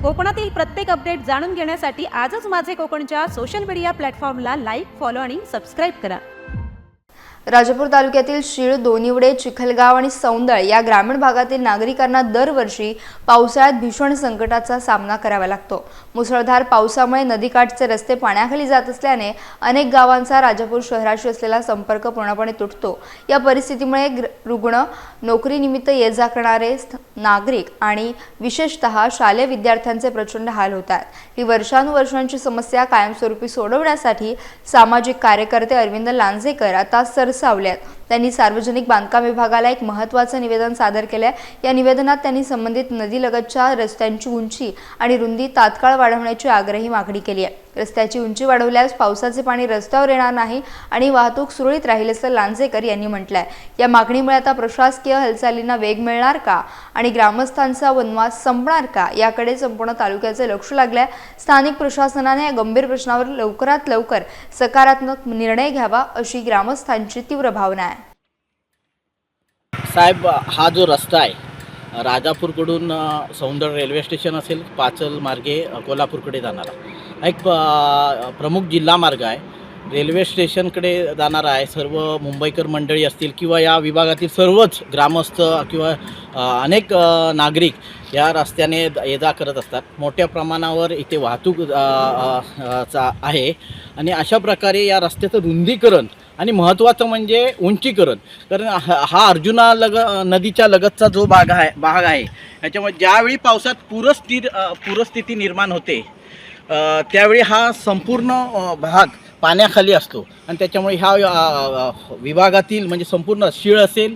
कोकणातील प्रत्येक अपडेट जाणून घेण्यासाठी आजच माझे कोकणच्या सोशल मीडिया प्लॅटफॉर्मला लाईक, फॉलो आणि सबस्क्राईब करा। राजापूर तालुक्यातील शीळ, दोनिवडे, चिखलगाव आणि सौंदळ या ग्रामीण भागातील नागरिकांना दरवर्षी पावसाळ्यात भीषण संकटाचा सामना करावा लागतो। मुसळधार पावसामुळे नदीकाठचे रस्ते पाण्याखाली जात असल्याने अनेक गावांचा राजापूर शहराशी असलेला संपर्क पूर्णपणे तुटतो। या परिस्थितीमुळे रुग्ण, नोकरीनिमित्त ये-जा करणारे नागरिक आणि विशेषतः शालेय विद्यार्थ्यांचे प्रचंड हाल होतात। ही वर्षानुवर्षांची समस्या कायमस्वरूपी सोडवण्यासाठी सामाजिक कार्यकर्ते अरविंद लांजेकर आता सरसावल्यात। त्यांनी सार्वजनिक बांधकाम विभागाला एक महत्त्वाचं निवेदन सादर केले। या निवेदनात त्यांनी संबंधित नदीलगतच्या रस्त्यांची उंची आणि रुंदी तात्काळ वाढवण्याची आग्रही मागणी केली आहे। रस्त्याची उंची वाढवल्यास पावसाचे पाणी रस्त्यावर येणार नाही आणि वाहतूक सुरळीत राहील असं लांजेकर यांनी म्हटलंय। या मागणीमुळे आता प्रशासकीय हालचालींना वेग मिळणार का आणि ग्रामस्थांचा वनवास संपणार का याकडे संपूर्ण तालुक्याचे लक्ष लागले आहे। स्थानिक प्रशासनाने या गंभीर प्रश्नावर लवकरात लवकर सकारात्मक निर्णय घ्यावा अशी ग्रामस्थांची तीव्र भावना आहे। साहेब, हा जो रस्ता आहे राजापूरकडून सौंदळ रेल्वे स्टेशन असेल, पाचल मार्गे कोल्हापूरकडे जाणारा एक प्रमुख जिल्हा मार्ग आहे। रेल्वे स्टेशनकडे जाणारा आहे। सर्व मुंबईकर मंडळी असतील किंवा या विभागातील सर्वच ग्रामस्थ किंवा अनेक नागरिक या रस्त्याने ये-जा करत असतात। मोठ्या प्रमाणावर इथे वाहतूक आहे आणि अशा प्रकारे या रस्त्याचं रुंदीकरण आणि महत्त्वाचं म्हणजे उंचीकरण, कारण हा अर्जुना नदीच्या लगतचा जो भाग आहे याच्यामुळे ज्यावेळी पावसात पूरस्थिती निर्माण होते त्यावेळी हा संपूर्ण भाग पाण्याखाली असतो आणि त्याच्यामुळे ह्या विभागातील म्हणजे संपूर्ण शीळ असेल,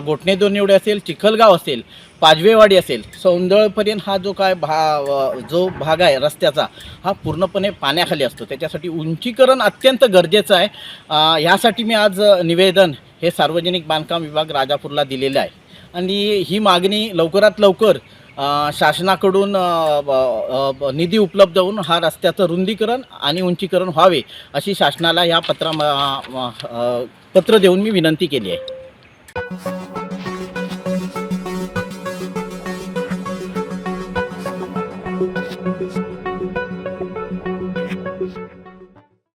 गोठणे दोनिवडे असेल, चिखलगाव असेल, पाजवेवाडी असेल, सौंदळपर्यंत हा जो जो भाग आहे रस्त्याचा हा पूर्णपणे पाण्याखाली असतो। त्याच्यासाठी उंचीकरण अत्यंत गरजेचं आहे। ह्यासाठी मी आज निवेदन हे सार्वजनिक बांधकाम विभाग राजापूरला दिलेलं आहे आणि ही मागणी लवकरात लवकर शासनाकडून निधी उपलब्ध होऊन हा रस्त्याचं रुंदीकरण आणि उंचीकरण व्हावे अशी शासनाला या पत्र देऊन मी विनंती केली आहे।